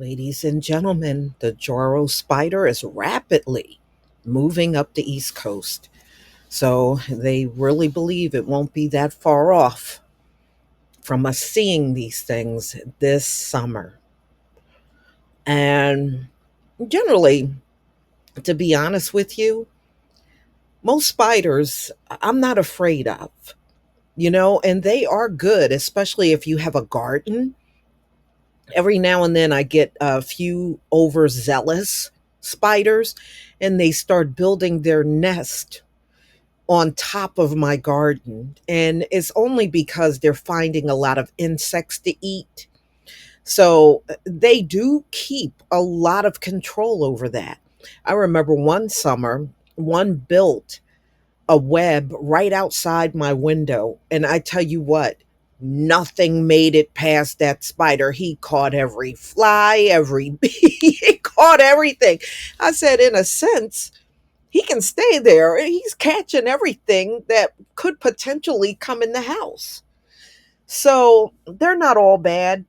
Ladies and gentlemen, the Joro spider is rapidly moving up the East Coast. So they really believe it won't be that far off from us seeing these things this summer. And generally, to be honest with you, most spiders I'm not afraid of, and they are good, especially if you have a garden. Every now and then I get a few overzealous spiders and they start building their nest on top of my garden. And it's only because they're finding a lot of insects to eat. So they do keep a lot of control over that. I remember one summer, one built a web right outside my window. And I tell you what, nothing made it past that spider. He caught every fly, every bee, he caught everything. I said, in a sense, he can stay there. He's catching everything that could potentially come in the house. So they're not all bad.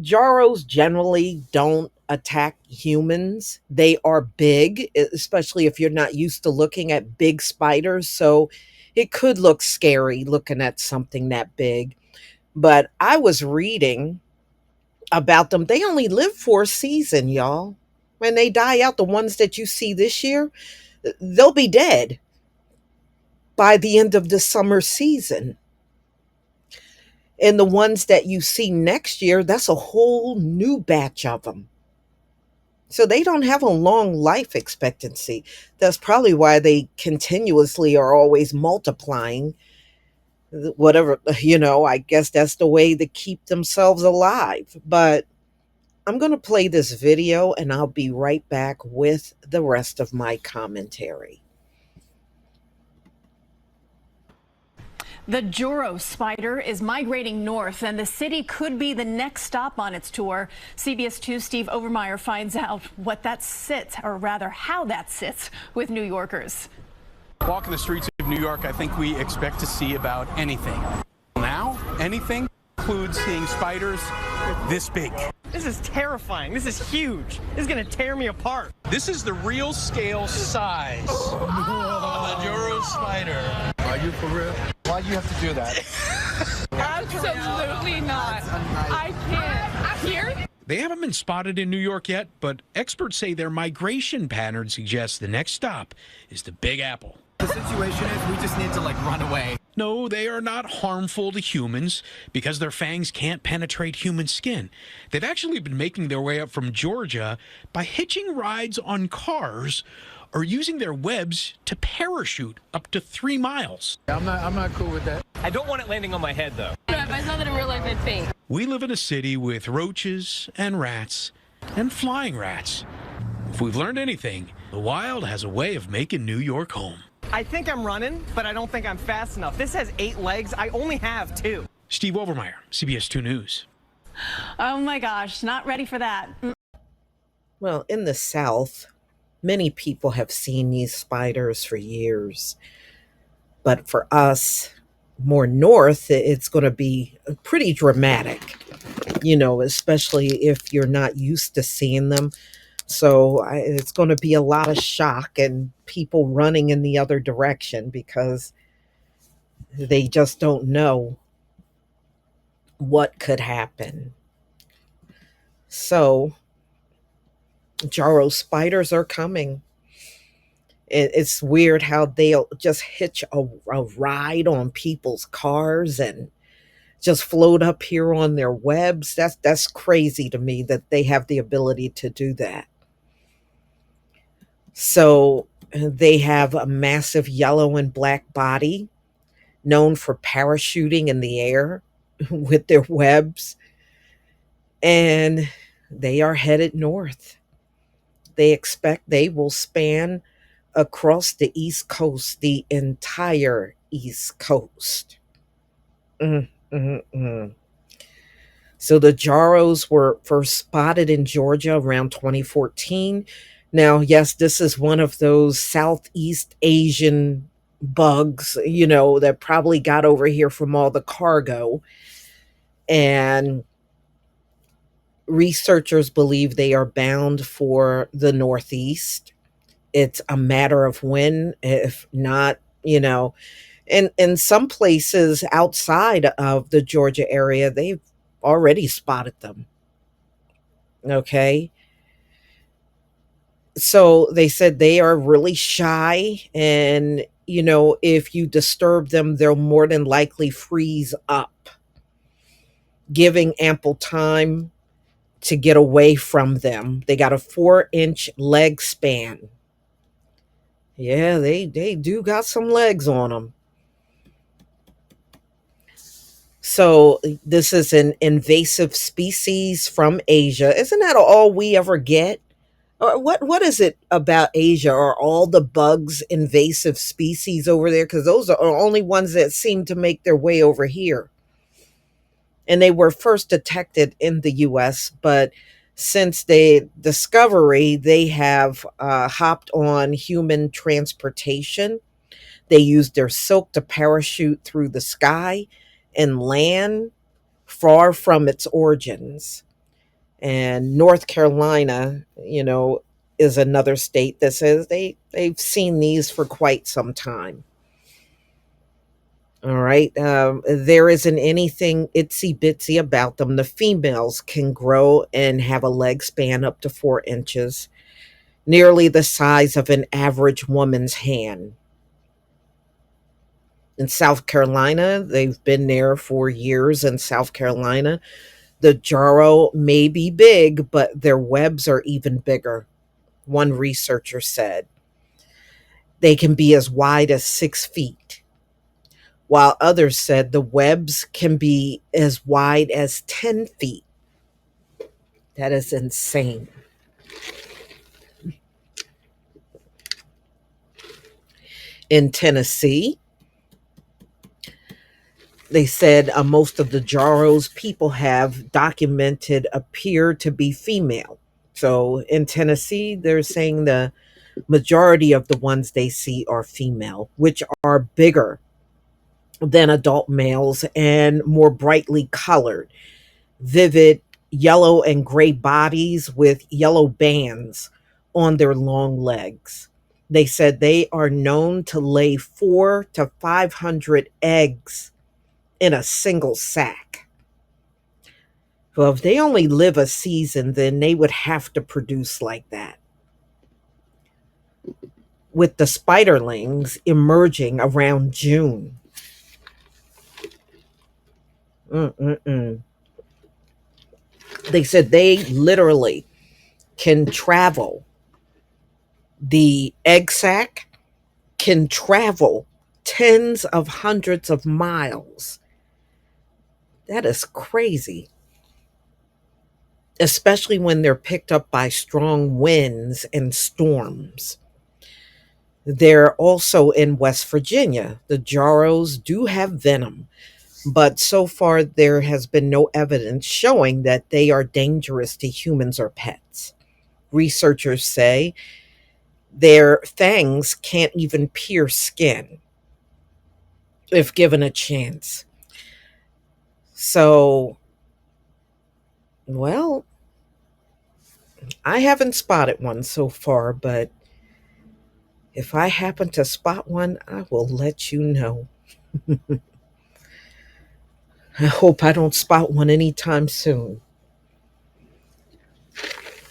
Jaros generally don't attack humans. They are big, especially if you're not used to looking at big spiders. So it could look scary looking at something that big. But I was reading about them. They only live for a season, y'all. When they die out, the ones that you see this year, they'll be dead by the end of the summer season. And the ones that you see next year, that's a whole new batch of them. So they don't have a long life expectancy. That's probably why they continuously are always multiplying. Whatever, I guess that's the way to keep themselves alive. But I'm going to play this video and I'll be right back with the rest of my commentary. The Joro spider is migrating north, and the city could be the next stop on its tour. CBS 2's Steve Overmeyer finds out what that sits, or rather how that sits, with New Yorkers. Walking the streets of New York, I think we expect to see about anything. Now, anything includes seeing spiders this big. This is terrifying. This is huge. This is going to tear me apart. This is the real scale size of the Joro spider. Are you for real? Why do you have to do that? Absolutely not. I can't. Here? They haven't been spotted in New York yet, but experts say their migration pattern suggests the next stop is the Big Apple. The situation is we just need to run away. No, they are not harmful to humans because their fangs can't penetrate human skin. They've actually been making their way up from Georgia by hitching rides on cars or using their webs to parachute up to 3 miles. I'm not cool with that. I don't want it landing on my head, though. If I saw that in real life, I'd faint. We live in a city with roaches and rats and flying rats. If we've learned anything, the wild has a way of making New York home. I think I'm running, but I don't think I'm fast enough. This has 8 legs. I only have 2. Steve Overmeyer, CBS 2 News. Oh my gosh, not ready for that. Well, in the South, many people have seen these spiders for years. But for us, more north, it's going to be pretty dramatic, especially if you're not used to seeing them. So it's going to be a lot of shock and people running in the other direction because they just don't know what could happen. So Jaro spiders are coming. It's weird how they'll just hitch a ride on people's cars and just float up here on their webs. That's crazy to me that they have the ability to do that. So they have a massive yellow and black body known for parachuting in the air with their webs. And they are headed north. They expect they will span across the East Coast, the entire East Coast. Mm, mm, mm. So the Jaros were first spotted in Georgia around 2014. Now, yes, this is one of those Southeast Asian bugs, that probably got over here from all the cargo. And Researchers believe they are bound for the Northeast. It's a matter of when, if not, in some places outside of the Georgia area, they've already spotted them. Okay. So they said they are really shy, and if you disturb them, they'll more than likely freeze up, giving ample time to get away from them. They got a 4-inch leg span. Yeah, they do got some legs on them. So this is an invasive species from Asia. Isn't that all we ever get? Or what is it about Asia? Are all the bugs invasive species over there? Because those are only ones that seem to make their way over here. And they were first detected in the US, but since the discovery, they have hopped on human transportation. They used their silk to parachute through the sky and land far from its origins. And North Carolina, is another state that says they've seen these for quite some time. All right. There isn't anything itsy bitsy about them. The females can grow and have a leg span up to 4 inches, nearly the size of an average woman's hand. In South Carolina, they've been there for years in South Carolina. The Joro may be big, but their webs are even bigger, one researcher said. They can be as wide as 6 feet, while others said the webs can be as wide as 10 feet. That is insane. In Tennessee, they said most of the Jaros people have documented appear to be female. So in Tennessee, they're saying the majority of the ones they see are female, which are bigger than adult males and more brightly colored, vivid yellow and gray bodies with yellow bands on their long legs. They said they are known to lay 4 to 500 eggs in a single sack. Well, if they only live a season, then they would have to produce like that. With the spiderlings emerging around June. Mm-mm-mm. They said they literally can travel. The egg sac can travel tens of hundreds of miles. That is crazy. Especially when they're picked up by strong winds and storms. They're also in West Virginia. The Jaros do have venom, but so far there has been no evidence showing that they are dangerous to humans or pets. Researchers say their fangs can't even pierce skin if given a chance. So, well, I haven't spotted one so far, but if I happen to spot one, I will let you know. I hope I don't spot one anytime soon.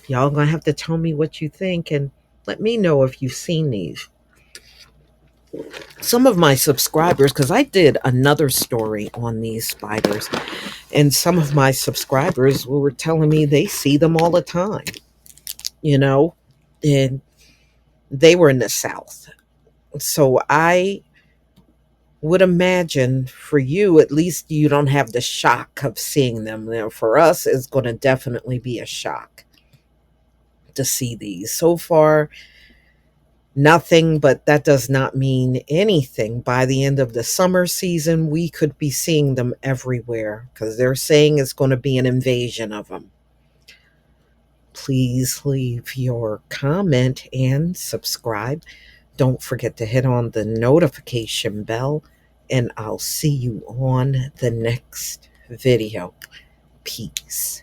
Y'all gonna have to tell me what you think and let me know if you've seen these. Some of my subscribers, because I did another story on these spiders, and some of my subscribers were telling me they see them all the time, you know, and they were in the South. So I would imagine for you, at least you don't have the shock of seeing them. Now, for us, it's going to definitely be a shock to see these. So far, nothing, but that does not mean anything. By the end of the summer season, we could be seeing them everywhere because they're saying it's going to be an invasion of them. Please leave your comment and subscribe. Don't forget to hit on the notification bell, and I'll see you on the next video. Peace.